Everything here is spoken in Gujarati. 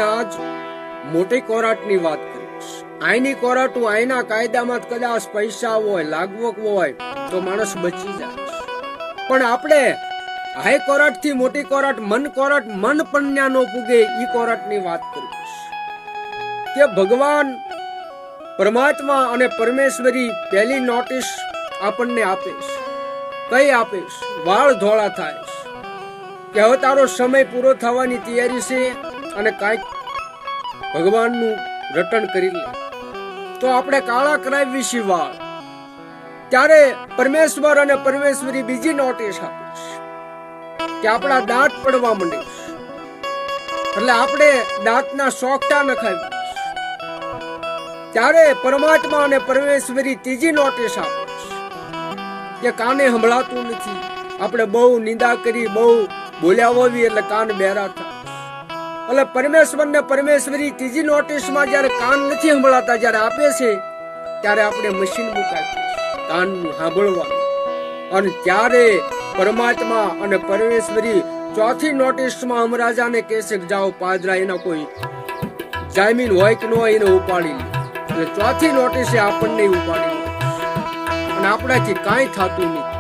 આજ મોટી કોરાટની વાત કરીશ. આઈની કોરાટ આઈના કાયદામાં કદાચ પૈસા હોય, લાગવક હોય તો માણસ બચી જાય, પણ આપણે હાઈ કોરાટ થી મોટી કોરાટ, મન પણ ન્યા નો પૂગે ઈ કોરાટની વાત કરીશ કે ભગવાન પરમાત્મા અને પરમેશ્વરી પહેલી નોટિસ આપણને આપે છે. કઈ આપે છે? વાળ ધોળા થાય કે હવે તારો સમય પૂરો થવાની તૈયારી છે અને કાંઈક ભગવાનનું રટણ કરી લે, તો આપણે કાળા કરાવી છે વાળ. ત્યારે પરમેશ્વર અને પરમેશ્વરી બીજી નોટિસ આપે છે કે આપણા દાંત પડવા માંડે છે, એટલે આપણે દાંતના સોગટા નખાવી. ત્યારે પરમાત્મા અને પરમેશ્વરી ત્રીજી નોટિસ આપે છે કે કાને સંભળાતું નથી. આપણે બહુ નિંદા કરી, બહુ બોલ્યા હોવી એટલે કાન બેરા થાય. એટલે પરમેશ્વર ને પરમેશ્વરી ત્રીજી નોટિસમાં જયારે કાન નથી સંભળાતા જયારે આપે છે, ત્યારે આપણે મશીન મુકાય કાન સાંભળવાનું. અને ત્યારે પરમાત્મા અને પરમેશ્વરી ચોથી નોટિસમાં અમરાજાને કહે છે કે જાઓ પાદરા, એના કોઈ જામીન હોય કે ન હોય એને ઉપાડી લે. એટલે ચોથી નોટિસે આપણને ઉપાડી લે અને આપણાથી કાંઈ થતું નથી.